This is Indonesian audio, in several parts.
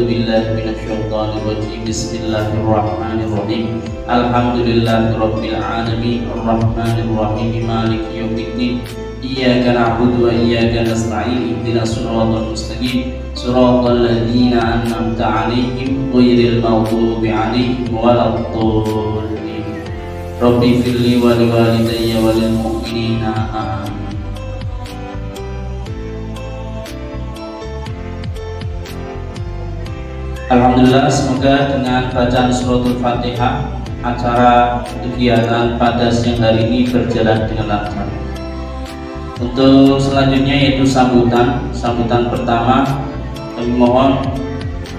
billahi minasyaitonir rajim. Bismillahirrahmanirrahim. Alhamdulillahirabbil alamin arrahmanir rahim maliki yaumiddin. Iyyaka na'budu wa iyyaka nasta'in. Ihdinas siratal mustaqim. Siratal ladzina an'amta 'alaihim ghairil maghdubi 'alaihim waladdallin. Rabbi firli wa liwalidayya wa lil mu'minina amin. Alhamdulillah, semoga dengan bacaan suratul Fatihah acara kegiatan pada siang hari ini berjalan dengan lancar. Untuk selanjutnya yaitu sambutan pertama, kami mohon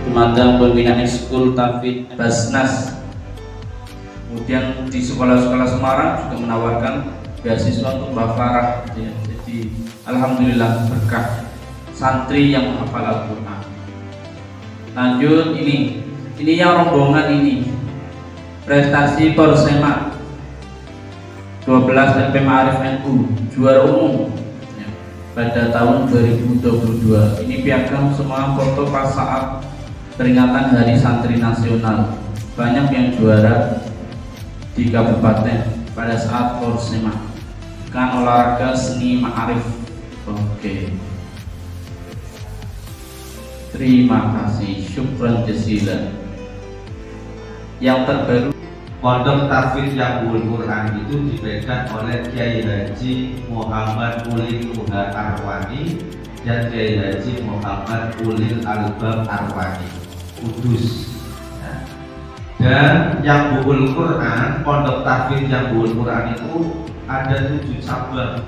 kepada pembina Ekskul Tahfidz Basnas, kemudian di sekolah-sekolah Semarang juga menawarkan beasiswa untuk Mbak Farah. Jadi alhamdulillah berkah santri yang menghafal Al-Quran. Lanjut, ini yang rombongan ini prestasi Persema 12 LP Ma'arif NU juara umum ya, pada tahun 2022. Ini piagam semua foto pas saat peringatan Hari Santri Nasional. Banyak yang juara di kabupaten pada saat Persema kan olahraga seni Ma'arif. Oke. Terima kasih, syukran jazilan. Yang terbaru, Pondok Tahfidz Yaqul Quran itu dipegang oleh Kiai Haji Muhammad Ulil Nuha Arwani dan Kiai Haji Muhammad Ulil Albab Arwani Kudus. Dan yang Yaqul Quran, Pondok Tahfidz Yaqul Quran itu ada 7 cabang.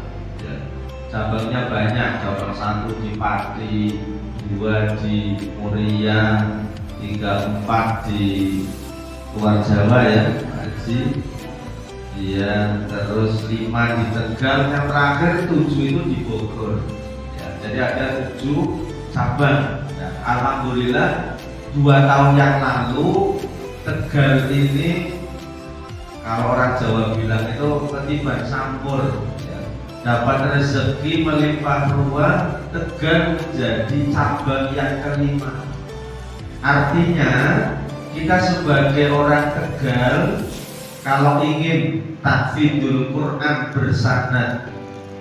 Cabangnya banyak, cabang 1 di Pati, 2 di Muria, 3, 4 di luar Jawa ya, Haji, ya, terus 5 di Tegal, yang terakhir 7 itu di Bogor. Ya, jadi ada 7 cabang. Ya, alhamdulillah 2 tahun yang lalu Tegal ini kalau orang Jawa bilang itu ketiban sampur. Dapat rezeki melimpah ruah, Tegal menjadi cabang yang kelima. Artinya kita sebagai orang Tegal kalau ingin tahfidzul Quran bersanad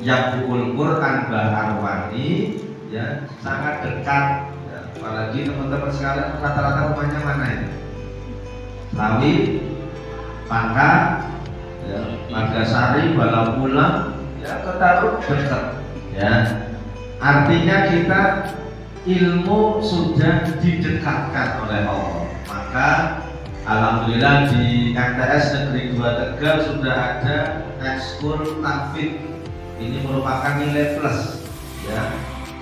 Yaqul Quran Mbah Arwani ya sangat dekat ya, apalagi teman-teman sekalian rata-rata rumahnya mana ini? Lawi, Pangka, ya, Magasari, Balapulang, ya ketaruh dekat ya, artinya kita ilmu sudah didekatkan oleh Allah. Maka alhamdulillah di MTS Negeri 2 Tegal sudah ada Ekskul Tahfidz. Ini merupakan nilai plus ya,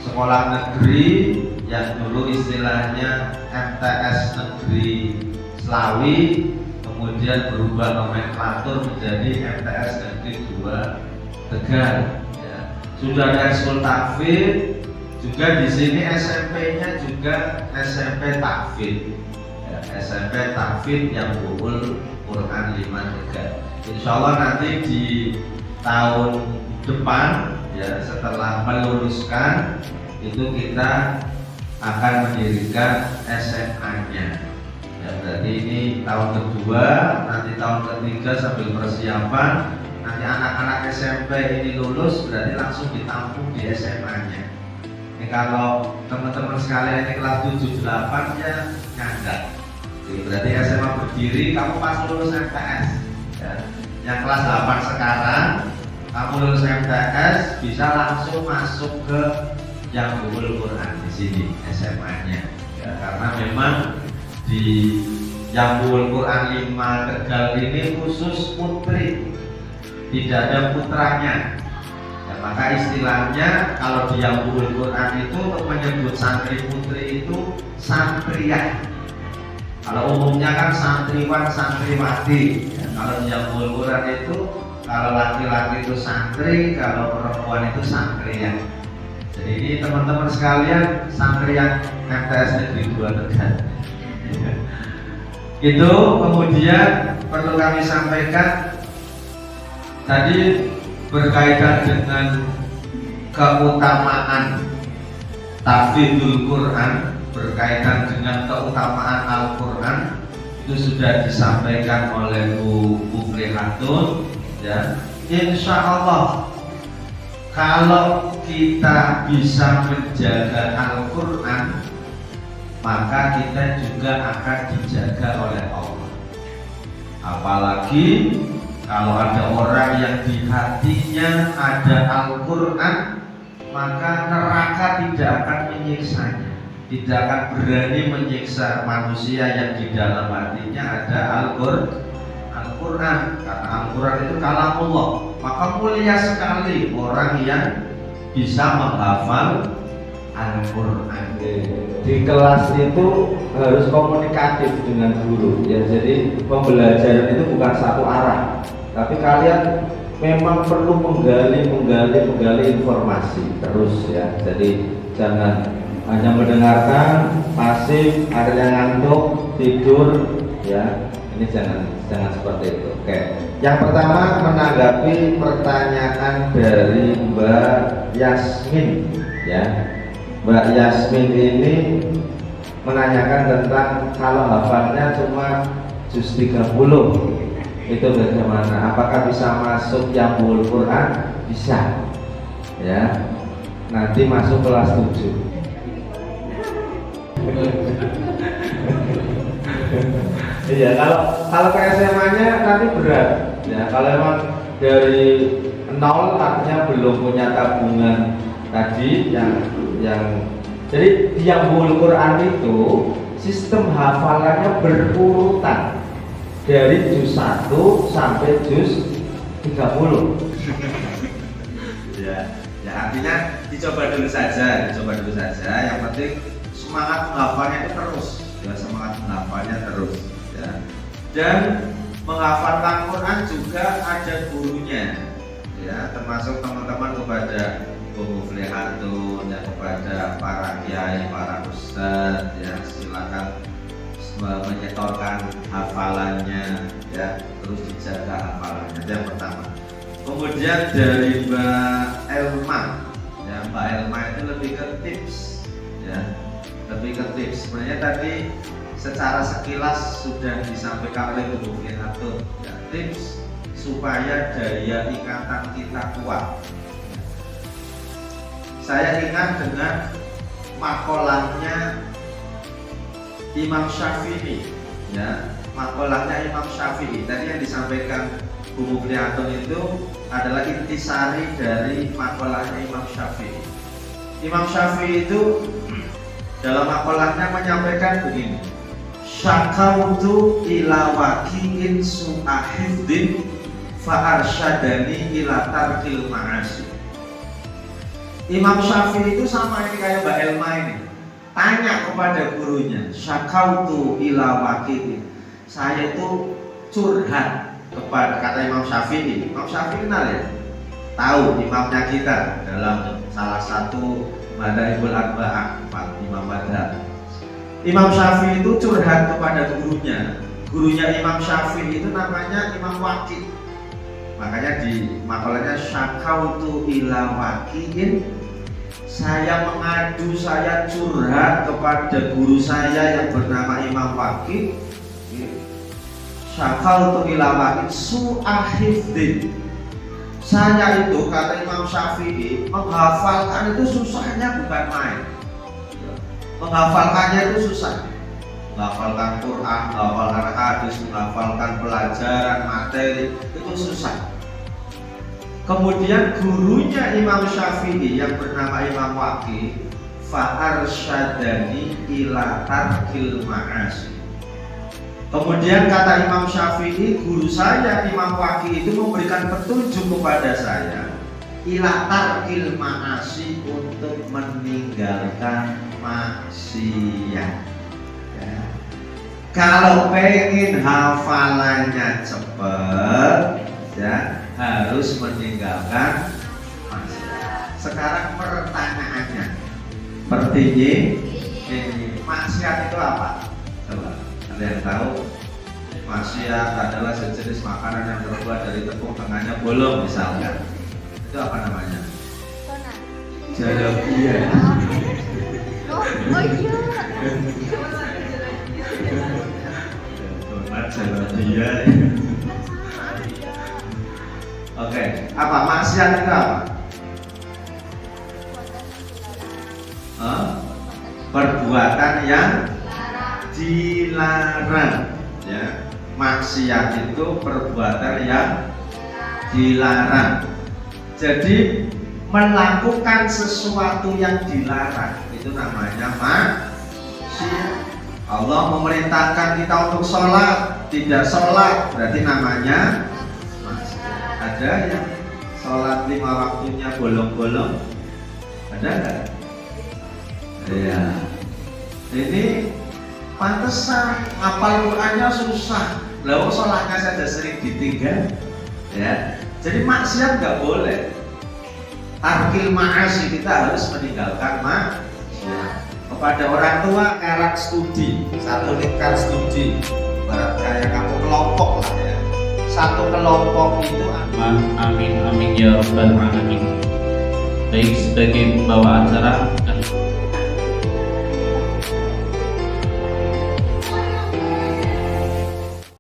sekolah negeri yang dulu istilahnya MTS Negeri Slawi kemudian berubah nomenklatur menjadi MTS Negeri 2 Tegal ya. Sudah ada Ekskul Tahfidz juga di sini, SMP-nya juga SMP Tahfidz ya, SMP Tahfidz Yaqul Quran 5 Tegal. Insyaallah nanti di tahun depan ya setelah meluluskan itu kita akan mendirikan SMA-nya ya, berarti ini tahun kedua, nanti tahun ketiga sambil persiapan. Nanti anak-anak SMP ini lulus berarti langsung ditampung di SMA-nya. Ini kalau teman-teman sekalian ini kelas 7, 8 ya nyandak. Berarti SMA berdiri kamu pas lulus MTS. Ya. Yang kelas 8 sekarang kamu lulus MTS bisa langsung masuk ke Yaqul Quran di sini SMA-nya. Ya, karena memang di Yaqul Quran 5 Tegal ini khusus putri. Tidak ada putranya ya, maka istilahnya kalau di Yaqul Quran itu untuk menyebut santri putri itu santriyah. Kalau umumnya kan santriwan, santriwati ya, kalau di Yaqul Quran itu kalau laki-laki itu santri, kalau perempuan itu santriyah. Jadi ini teman-teman sekalian santri yang MTS Negeri 2 Tegal itu. Kemudian perlu kami sampaikan tadi berkaitan dengan keutamaan tahfidzul Quran berkaitan dengan keutamaan Al-Quran itu sudah disampaikan oleh Bu Muflihatun, ya. Insya Allah kalau kita bisa menjaga Al-Quran, maka kita juga akan dijaga oleh Allah. Apalagi kalau ada orang yang di hatinya ada Al-Quran, maka neraka tidak akan menyiksanya, tidak akan berani menyiksa manusia yang di dalam hatinya ada Al-Quran. Karena Al-Quran itu kalamullah, maka mulia sekali orang yang bisa menghafal Al-Quran. Di kelas itu harus komunikatif dengan guru, ya. Jadi pembelajaran itu bukan satu arah, tapi kalian memang perlu menggali informasi terus, ya. Jadi jangan hanya mendengarkan pasif, ada yang ngantuk tidur, ya. Ini jangan seperti itu. Oke. Yang pertama, menanggapi pertanyaan dari Mbak Yasmin, ya. Mbak Yasmin ini menanyakan tentang kalau hafalnya cuma juz 30 itu bagaimana? Apakah bisa masuk yang Jambul Quran? Bisa, ya. Nanti masuk kelas 7. Iya, kalau ke SMA-nya nanti berat, ya. Kalau emang dari nol artinya belum punya tabungan tadi yang jadi di Jambul Quran itu sistem hafalannya berurutan dari juz 1 sampai juz 30. Ya artinya dicoba dulu saja. Yang penting semangat menghafalnya itu terus, ya, semangat menghafalnya terus, ya. Dan menghafalkan Quran juga ada gurunya, ya, termasuk teman-teman kepada Bu Muflihatun, ya, kepada para kiai, para ustadz, ya, silakan menyetorkan hafalannya, ya, terus dijaga hafalannya. Yang pertama. Kemudian dari Mbak Elma, ya, Mbak Elma itu lebih ke tips, ya, lebih ke tips. Sebenarnya tadi secara sekilas sudah disampaikan oleh Bu Muflihatun, ya, tips supaya daya ikatan kita kuat. Saya ingat dengan makolahnya Imam Syafi'i, ya, makolahnya Imam Syafi'i. Tadi yang disampaikan Bu Muflihatun itu adalah intisari dari makolahnya Imam Syafi'i. Imam Syafi'i itu dalam makolahnya menyampaikan begini: syakautu ila wakiin su'ahifdin fa'arsyadani ila tarkil ma'asi. Imam Syafi'i itu sama ini kayak Mbak Elma ini, tanya kepada gurunya, syakautu ila wakiin, saya itu curhat kepada, kata Imam Syafi'i. Imam Syafi'i kenal, ya, tahu imamnya kita dalam salah satu Madzhabul Arba'ah, Imam Madzhab. Imam Syafi'i itu curhat kepada gurunya. Gurunya Imam Syafi'i itu namanya Imam Waqi'. Makanya di makalahnya syakautu ila wakiin, saya mengadu, saya curhat kepada guru saya yang bernama Imam Waqi'. Syakautu ila wakiin su'ahifdin, saya itu, kata Imam Syafi'i, menghafalkan itu susahnya bukan main. Menghafalkannya itu susah. Menghafalkan Quran, menghafalkan hadis, menghafalkan pelajaran materi itu susah. Kemudian gurunya Imam Syafi'i yang bernama Imam Waqi', fa'arsyadani ila tarkil ma'asi. Kemudian kata Imam Syafi'i, guru saya Imam Waqi' itu memberikan petunjuk kepada saya ila tarkil ma'asi, untuk meninggalkan maksiat, ya. Kalau pengen hafalannya cepat, ya, harus meninggalkan maksiat. Sekarang pertanyaannya, maksiat itu apa? Coba, ada yang tahu? Maksiat adalah sejenis makanan yang terbuat dari tepung, tengahnya bolong misalnya. Itu apa namanya? Donat. Jalapia. Oh iya. jalan dia. Oke, apa maksiat itu apa? Perbuatan yang dilarang, ya. Maksiat itu perbuatan yang dilarang. Jadi melakukan sesuatu yang dilarang itu namanya maksiat. Allah memerintahkan kita untuk sholat, tidak sholat berarti namanya maksiat. Ada yang sholat 5 waktunya bolong-bolong? Ada nggak? Ya. Ini pantesan hafal Qurannya susah. Lalu sholatnya saja sering ditinggal. Ya. Jadi maksiat nggak boleh. Tarkil ma'asi, kita harus meninggalkan maksiat. Kepada orang tua karat studi, satu lingkar studi. Barat kayak kamu kelompok lah ya. Satu kelompok itu Amin amin ya rabbal alamin. Baik, sebagai pembawa acara